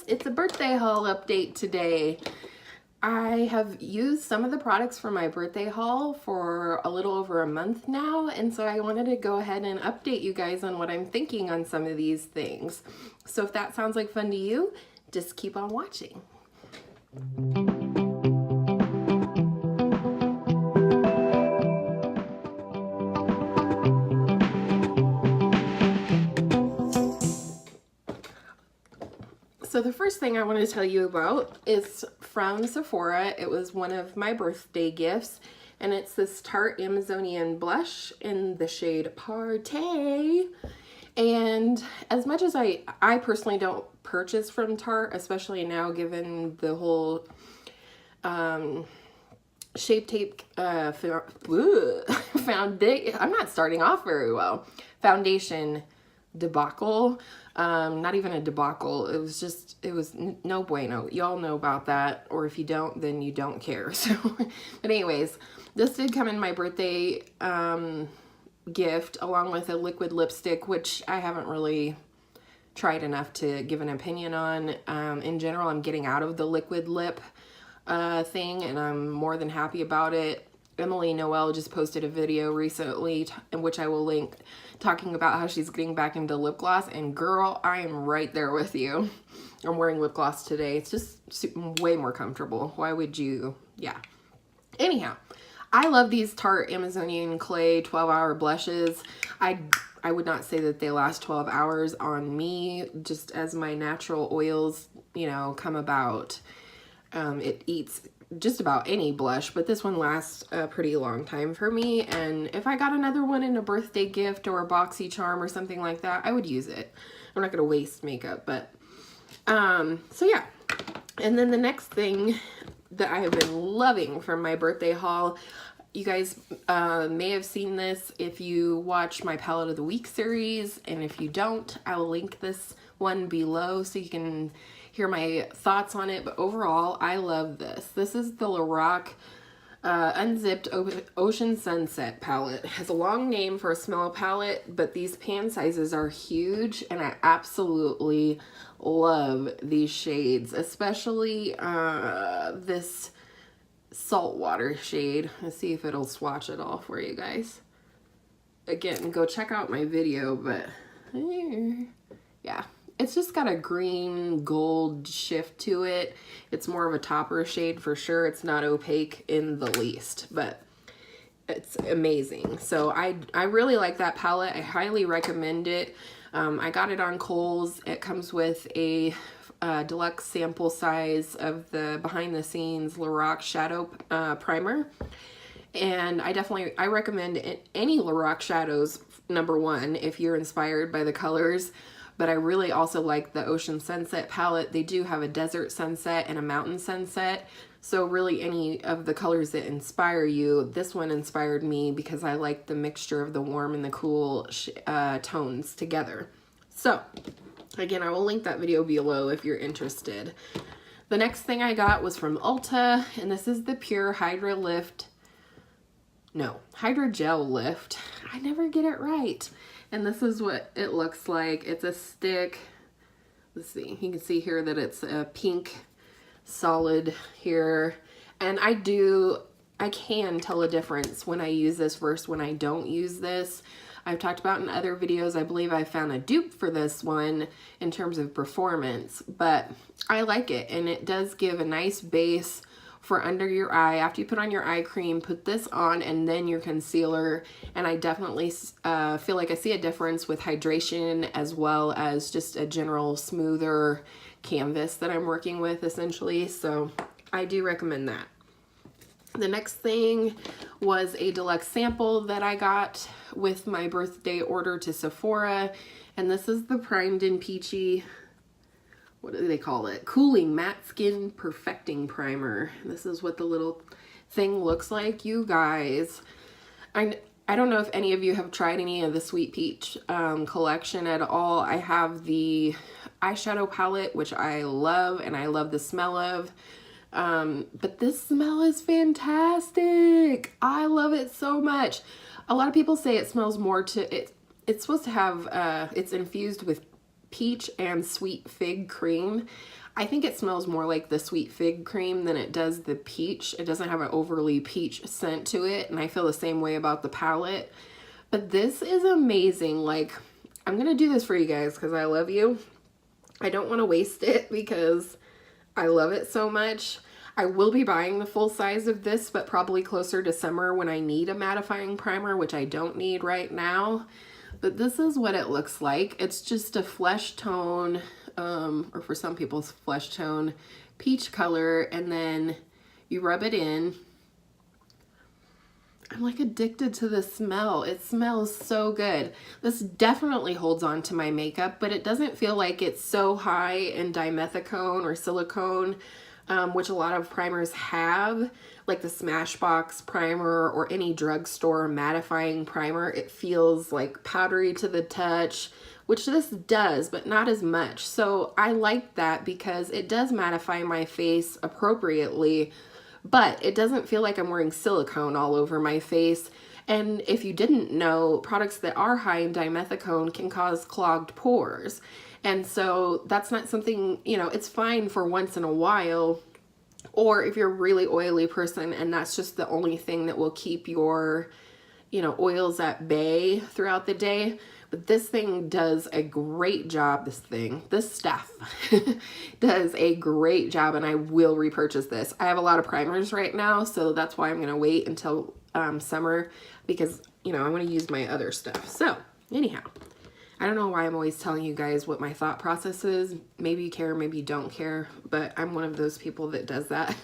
it's a birthday haul update today. I have used some of the products for my birthday haul for a little over a month now, and so I wanted to go ahead and update you guys on what I'm thinking on some of these things. So if that sounds like fun to you, just keep on watching. So the first thing I want to tell you about is from Sephora. It was one of my birthday gifts, and it's this Tarte Amazonian blush in the shade Party. And as much as I personally don't purchase from Tarte, especially now given the whole Shape Tape foundation, I'm not starting off very well, foundation debacle. Not even a debacle. It was no bueno. Y'all know about that, or if you don't, then you don't care. So, but anyways, this did come in my birthday gift along with a liquid lipstick, which I haven't really tried enough to give an opinion on. In general, I'm getting out of the liquid lip thing, and I'm more than happy about it. Emily Noel just posted a video recently, in which I will link, talking about how she's getting back into lip gloss, and girl, I am right there with you. I'm wearing lip gloss today. It's just way more comfortable. Why would you? Yeah. Anyhow, I love these Tarte Amazonian Clay 12-hour blushes. I would not say that they last 12 hours on me, just as my natural oils, you know, come about. It eats just about any blush, but this one lasts a pretty long time for me, and if I got another one in a birthday gift or a boxy charm or something like that, I would use it. I'm not gonna waste makeup, but so yeah. And then the next thing that I have been loving from my birthday haul, you guys may have seen this if you watch my Palette of the Week series, and if you don't, I will link this one below so you can hear my thoughts on it. But overall, I love this. This is the Lorac Unzipped Ocean Sunset palette. It has a long name for a small palette, but these pan sizes are huge, and I absolutely love these shades, especially this saltwater shade. Let's see if it'll swatch it all for you guys. Again, go check out my video, but yeah. It's just got a green gold shift to it. It's more of a topper shade for sure. It's not opaque in the least, but it's amazing. So I really like that palette. I highly recommend it. I got it on Kohl's. It comes with a deluxe sample size of the behind the scenes Lorac shadow primer. And I recommend any Lorac shadows, number one, if you're inspired by the colors. But I really also like the Ocean Sunset palette. They do have a desert sunset and a mountain sunset. So really any of the colors that inspire you, this one inspired me because I like the mixture of the warm and the cool tones together. So again, I will link that video below if you're interested. The next thing I got was from Ulta, and this is the Pure Hydra Gel Lift. I never get it right. And this is what it looks like. It's a stick. Let's see. You can see here that it's a pink solid here. And I can tell a difference when I use this versus when I don't use this. I've talked about in other videos, I believe I found a dupe for this one in terms of performance, but I like it, and it does give a nice base for under your eye. After you put on your eye cream, put this on and then your concealer, and I definitely feel like I see a difference with hydration as well as just a general smoother canvas that I'm working with essentially. So I do recommend that. The next thing was a deluxe sample that I got with my birthday order to Sephora, and this is the Primed and Peachy, what do they call it? Cooling Matte Skin Perfecting Primer. This is what the little thing looks like, you guys. I don't know if any of you have tried any of the Sweet Peach collection at all. I have the eyeshadow palette, which I love, and I love the smell of. But this smell is fantastic. I love it so much. A lot of people say it smells more to, it's supposed to have, it's infused with peach and sweet fig cream. I think it smells more like the sweet fig cream than it does the peach. It doesn't have an overly peach scent to it, and I feel the same way about the palette. But this is amazing. Like, I'm gonna do this for you guys because I love you. I don't want to waste it because I love it so much. I will be buying the full size of this, but probably closer to summer when I need a mattifying primer, which I don't need right now. But this is what it looks like. It's just a flesh tone, or for some people, flesh tone peach color, and then you rub it in. I'm like addicted to the smell. It smells so good. This definitely holds on to my makeup, but it doesn't feel like it's so high in dimethicone or silicone, which a lot of primers have, like the Smashbox primer or any drugstore mattifying primer. It feels like powdery to the touch, which this does, but not as much. So I like that because it does mattify my face appropriately, but it doesn't feel like I'm wearing silicone all over my face. And if you didn't know, products that are high in dimethicone can cause clogged pores. And so that's not something, you know, it's fine for once in a while, or if you're a really oily person and that's just the only thing that will keep your, you know, oils at bay throughout the day. But this thing does a great job. This stuff does a great job, and I will repurchase this. I have a lot of primers right now, so that's why I'm going to wait until summer, because, you know, I want to use my other stuff. So anyhow, I don't know why I'm always telling you guys what my thought process is. Maybe you care, maybe you don't care, but I'm one of those people that does that.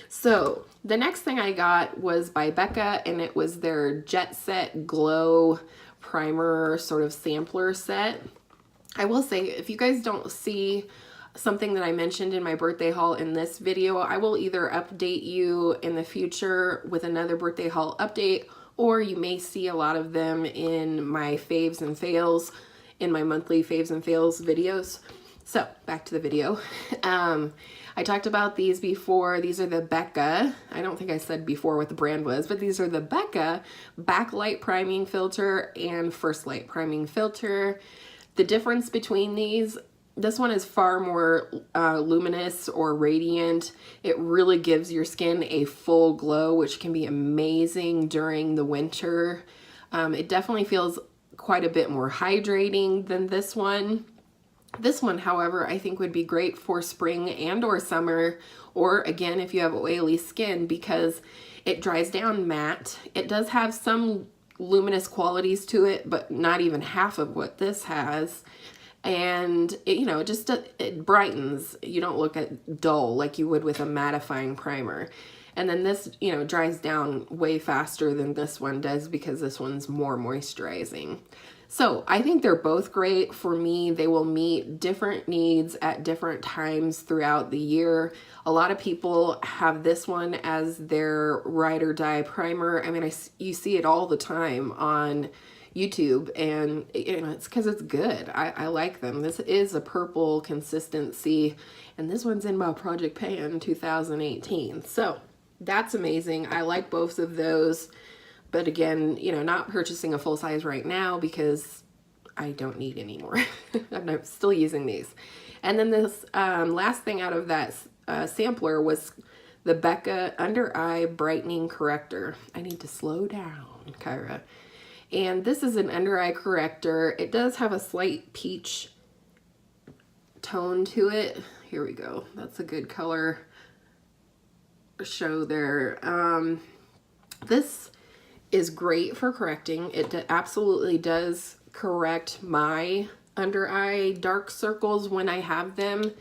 So the next thing I got was by Becca, and it was their Jet Set Glow primer sort of sampler set. I will say, if you guys don't see something that I mentioned in my birthday haul in this video, I will either update you in the future with another birthday haul update, or you may see a lot of them in my faves and fails, in my monthly faves and fails videos. So back to the video. I talked about these before. These are the Becca. I don't think I said before what the brand was, but these are the Becca Backlight Priming Filter and First Light Priming Filter. The difference between these, this one is far more luminous or radiant. It really gives your skin a full glow, which can be amazing during the winter. It definitely feels quite a bit more hydrating than this one. This one, however, I think would be great for spring and or summer, or again, if you have oily skin, because it dries down matte. It does have some luminous qualities to it, but not even half of what this has. And it, you know, it brightens. You don't look at dull like you would with a mattifying primer. And then this, you know, dries down way faster than this one does because this one's more moisturizing. So I think they're both great. For me, they will meet different needs at different times throughout the year. A lot of people have this one as their ride or die primer. I mean, you see it all the time on YouTube, and you know, it's because it's good. I like them. This is a purple consistency, and this one's in my Project Pan 2018. So that's amazing. I like both of those. But again, you know, not purchasing a full size right now because I don't need any more. I'm still using these. And then this last thing out of that sampler was the Becca Under Eye Brightening Corrector. I need to slow down, Kyra. And this is an under eye corrector. It does have a slight peach tone to it. Here we go. That's a good color show there. This is great for correcting. It absolutely does correct my under eye dark circles when I have them.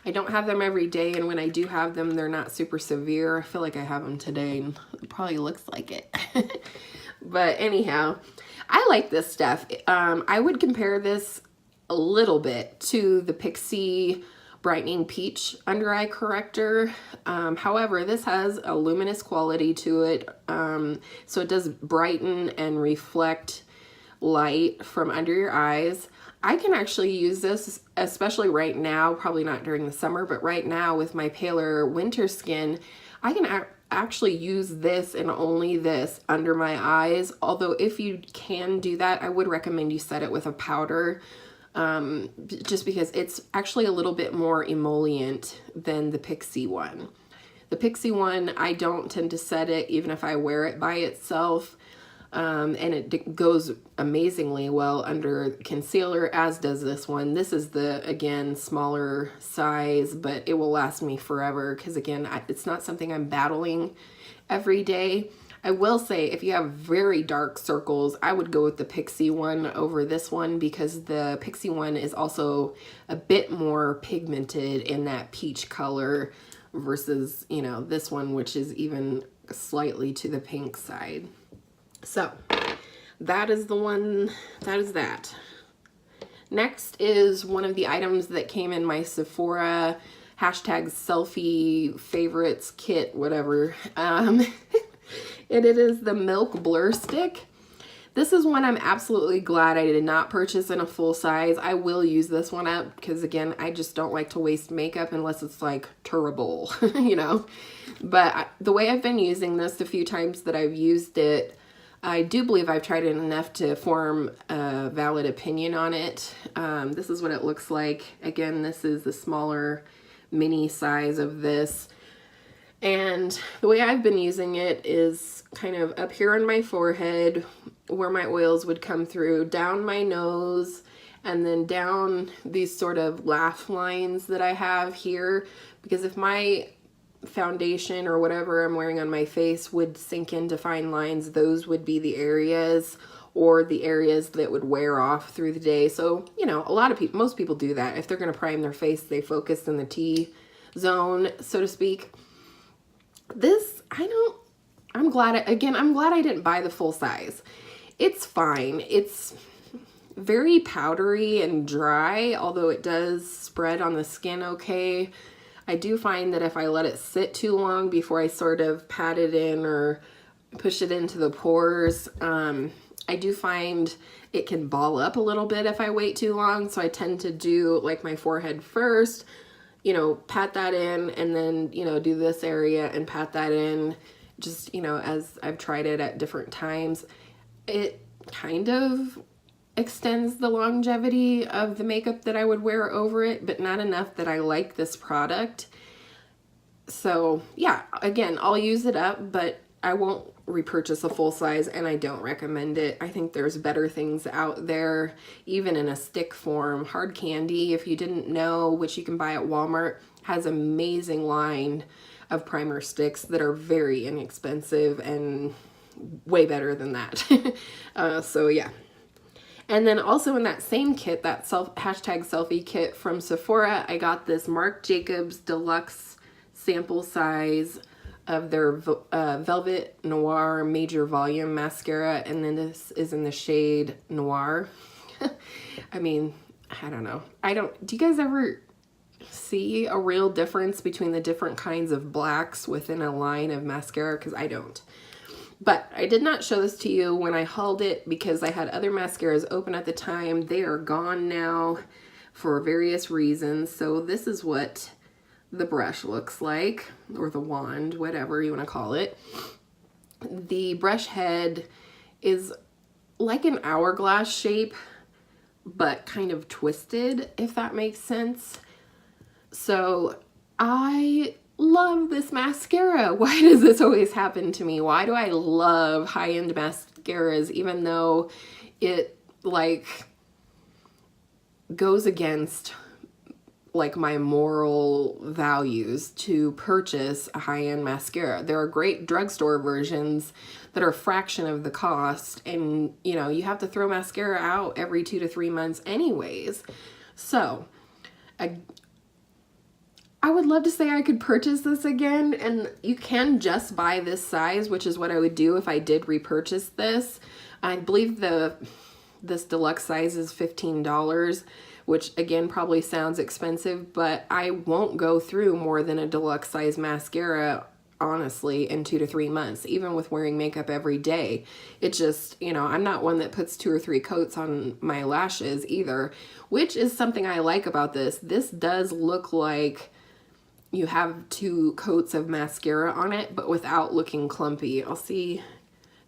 I don't have them every day, and when I do have them, they're not super severe. I feel like I have them today, and it probably looks like it. But anyhow, I like this stuff. I would compare this a little bit to the Pixi Brightening Peach Under Eye Corrector. However, this has a luminous quality to it, so it does brighten and reflect light from under your eyes. I can actually use this, especially right now, probably not during the summer, but right now with my paler winter skin, I can actually use this and only this under my eyes. Although if you can do that, I would recommend you set it with a powder just because it's actually a little bit more emollient than the Pixie one. The Pixie one, I don't tend to set it even if I wear it by itself. And it goes amazingly well under concealer, as does this one. This is the, again, smaller size, but it will last me forever because, again, it's not something I'm battling every day. I will say if you have very dark circles, I would go with the Pixie one over this one because the Pixie one is also a bit more pigmented in that peach color versus, you know, this one, which is even slightly to the pink side. So that is the one, that is that. Next is one of the items that came in my Sephora #selfie favorites kit, whatever. And it is the Milk Blur Stick. This is one I'm absolutely glad I did not purchase in a full size. I will use this one up because, again, I just don't like to waste makeup unless it's like terrible, you know. But the way I've been using this, the few times that I've used it, I do believe I've tried it enough to form a valid opinion on it. This is what it looks like. Again, this is the smaller mini size of this. And the way I've been using it is kind of up here on my forehead where my oils would come through, down my nose, and then down these sort of laugh lines that I have here. Because if my foundation or whatever I'm wearing on my face would sink into fine lines, those would be the areas, or the areas that would wear off through the day. So, you know, a lot of people, most people do that. If they're going to prime their face, they focus in the T-zone, so to speak. This, I'm glad I didn't buy the full size. It's fine. It's very powdery and dry, although it does spread on the skin okay. I do find that if I let it sit too long before I sort of pat it in or push it into the pores, I do find it can ball up a little bit if I wait too long. So I tend to do like my forehead first, you know, pat that in, and then, you know, do this area and pat that in, just, you know, as I've tried it at different times. It kind of extends the longevity of the makeup that I would wear over it, but not enough that I like this product. So yeah, again, I'll use it up, but I won't repurchase a full size, and I don't recommend it. I think there's better things out there, even in a stick form. Hard Candy, if you didn't know, which you can buy at Walmart, has an amazing line of primer sticks that are very inexpensive and way better than that. So yeah. And then also in that same kit, that #selfie kit from Sephora, I got this Marc Jacobs Deluxe sample size of their Velvet Noir Major Volume Mascara. And then this is in the shade Noir. I mean, I don't know. Do you guys ever see a real difference between the different kinds of blacks within a line of mascara? Because I don't. But I did not show this to you when I hauled it because I had other mascaras open at the time. They are gone now for various reasons. So this is what the brush looks like, or the wand, whatever you want to call it. The brush head is like an hourglass shape, but kind of twisted, if that makes sense. So I love this mascara. Why does this always happen to me? Why do I love high-end mascaras, even though it like goes against like my moral values to purchase a high-end mascara? There are great drugstore versions that are a fraction of the cost, and you know, you have to throw mascara out every 2 to 3 months anyways. So I would love to say I could purchase this again, and you can just buy this size, which is what I would do if I did repurchase this. I believe this deluxe size is $15, which again probably sounds expensive, but I won't go through more than a deluxe size mascara, honestly, in 2 to 3 months, even with wearing makeup every day. It just, you know, I'm not one that puts 2 or 3 coats on my lashes either, which is something I like about this. This does look like you have 2 coats of mascara on it, but without looking clumpy. I'll see.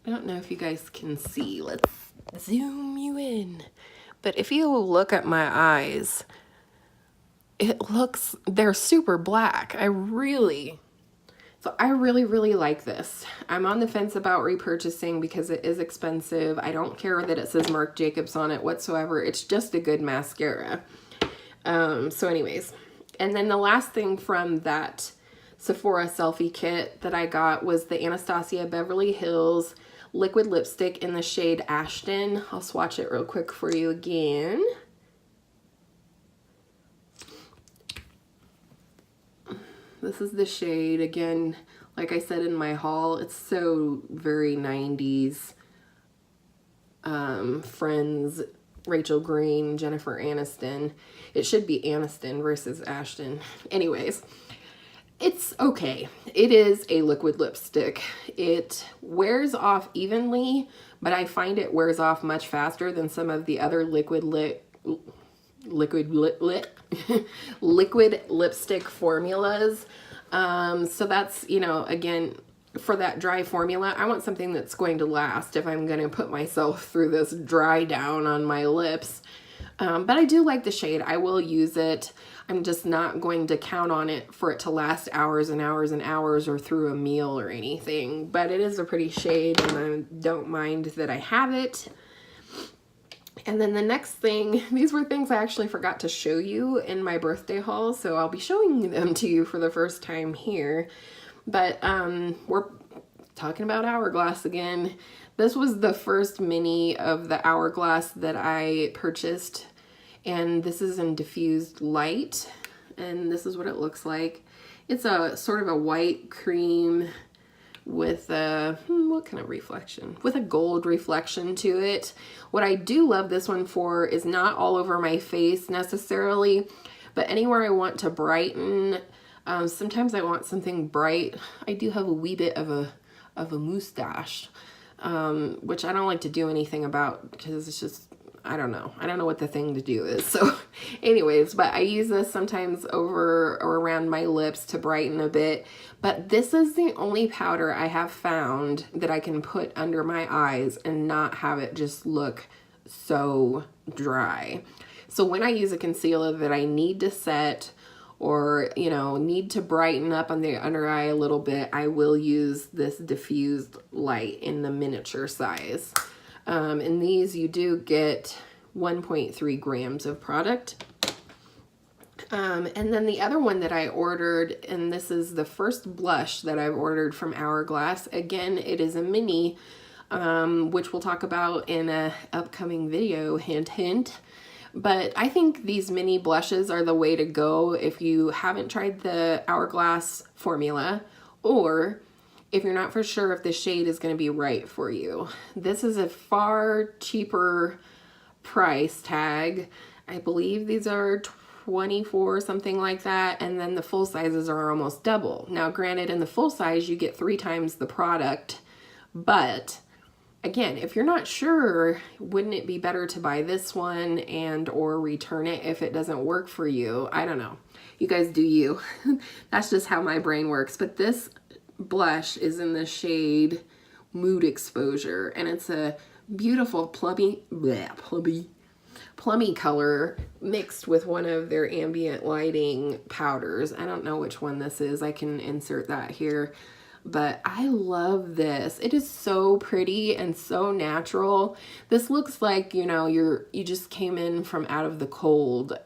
I don't know if you guys can see. Let's zoom you in. but if you look at my eyes, they're super black. I really like this. I'm on the fence about repurchasing because it is expensive. I don't care that it says Marc Jacobs on it whatsoever. It's just a good mascara. So anyways, and then the last thing from that Sephora selfie kit that I got was the Anastasia Beverly Hills liquid lipstick in the shade Ashton. I'll swatch it real quick for you again. This is the shade. Again, like I said in my haul, it's so very 90s. Friends, Rachel Green, Jennifer Aniston. It should be Aniston versus Ashton. Anyways, it's okay. It is a liquid lipstick. It wears off evenly, but I find it wears off much faster than some of the other liquid lipstick formulas. So that's, you know, again, for that dry formula, I want something that's going to last if I'm going to put myself through this dry down on my lips. But I do like the shade. I will use it. I'm just not going to count on it for it to last hours and hours and hours or through a meal or anything. But it is a pretty shade and I don't mind that I have it. And then the next thing, these were things I actually forgot to show you in my birthday haul, so I'll be showing them to you for the first time here. But we're talking about Hourglass again. This was the first mini of the Hourglass that I purchased, and this is in diffused light, and this is what it looks like. It's a sort of a white cream with a, what kind of reflection? With a gold reflection to it. What I do love this one for is not all over my face necessarily, but anywhere I want to brighten. Sometimes I want something bright. I do have a wee bit of a mustache, which I don't like to do anything about because it's just, I don't know what the thing to do is. So anyways, but I use this sometimes over or around my lips to brighten a bit. But this is the only powder I have found that I can put under my eyes and not have it just look so dry. So when I use a concealer that I need to set or, you know, need to brighten up on the under eye a little bit, I will use this diffused light in the miniature size. In these you do get 1.3 grams of product. And then the other one that I ordered, and this is the first blush that I've ordered from Hourglass. Again, it is a mini, which we'll talk about in a upcoming video, hint, hint. But I think these mini blushes are the way to go if you haven't tried the Hourglass formula, or if you're not for sure if the shade is going to be right for you. This is a far cheaper price tag. I believe these are $24, something like that, and then the full sizes are almost double. Now granted, in the full size you get 3 times the product, but again, if you're not sure, wouldn't it be better to buy this one and or return it if it doesn't work for you? I don't know. You guys do you. That's just how my brain works. But this blush is in the shade Mood Exposure, and it's a beautiful plummy color mixed with one of their ambient lighting powders. I don't know which one this is. I can insert that here. But I love this. It is so pretty and so natural. This looks like, you know, you just came in from out of the cold,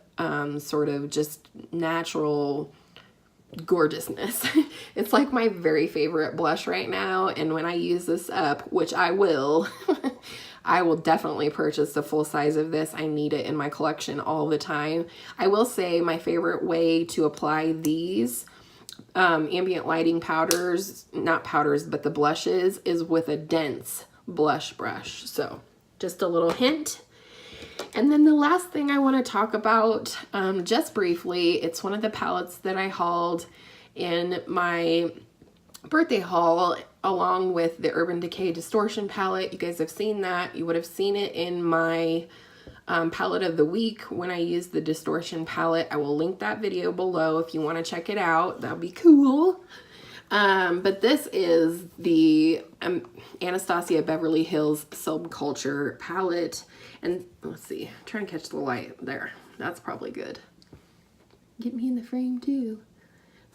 sort of just natural gorgeousness. It's like my very favorite blush right now, and when I use this up, which I will, I will definitely purchase the full size of this. I need it in my collection all the time. I will say my favorite way to apply these ambient lighting powders, not powders, but the blushes, is with a dense blush brush. So just a little hint. And then the last thing I want to talk about, just briefly, it's one of the palettes that I hauled in my birthday haul along with the Urban Decay Distortion palette. You guys have seen that. You would have seen it in my palette of the week when I used the Distortion palette. I will link that video below if you want to check it out. That'll be cool. But this is the Anastasia Beverly Hills Subculture palette. And let's see, try and catch the light there. That's probably good. Get me in the frame too.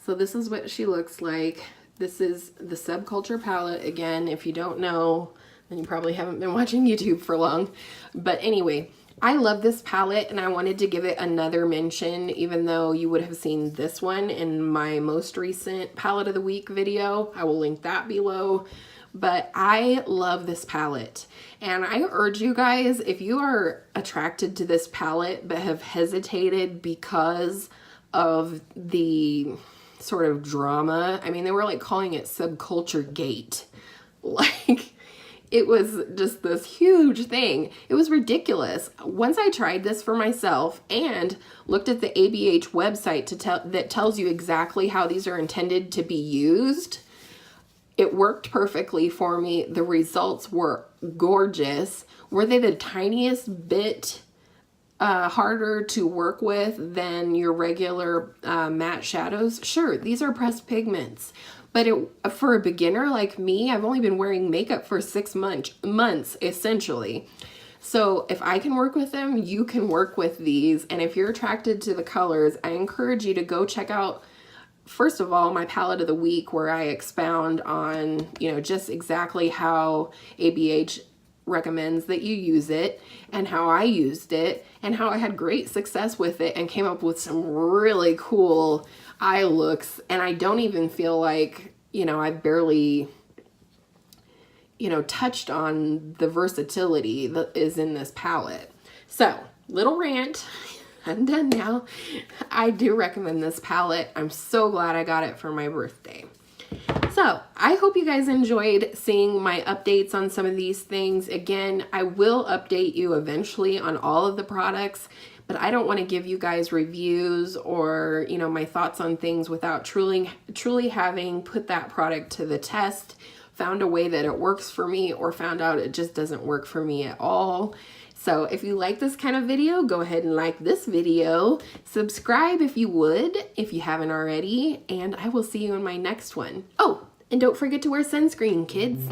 So this is what she looks like. This is the Subculture palette. Again, if you don't know, then you probably haven't been watching YouTube for long. But anyway, I love this palette and I wanted to give it another mention, even though you would have seen this one in my most recent palette of the week video. I will link that below. But I love this palette, and I urge you guys, if you are attracted to this palette but have hesitated because of the sort of drama, I mean, they were like calling it Subculture Gate. Like, it was just this huge thing. It was ridiculous. Once I tried this for myself and looked at the ABH website that tells you exactly how these are intended to be used, it worked perfectly for me. The results were gorgeous. Were they the tiniest bit harder to work with than your regular matte shadows? Sure, these are pressed pigments. But for a beginner like me, I've only been wearing makeup for 6 months essentially. So if I can work with them, you can work with these. And if you're attracted to the colors, I encourage you to go check out, first of all, my palette of the week, where I expound on, you know, just exactly how ABH recommends that you use it and how I used it and how I had great success with it and came up with some really cool eye looks. And I don't even feel like, you know, I've barely, you know, touched on the versatility that is in this palette. So, little rant. I'm done now. I do recommend this palette. I'm so glad I got it for my birthday. So I hope you guys enjoyed seeing my updates on some of these things. Again, I will update you eventually on all of the products, but I don't want to give you guys reviews or, you know, my thoughts on things without truly having put that product to the test, found a way that it works for me, or found out it just doesn't work for me at all. So if you like this kind of video, go ahead and like this video. Subscribe if you would, if you haven't already, and I will see you in my next one. Oh, and don't forget to wear sunscreen, kids.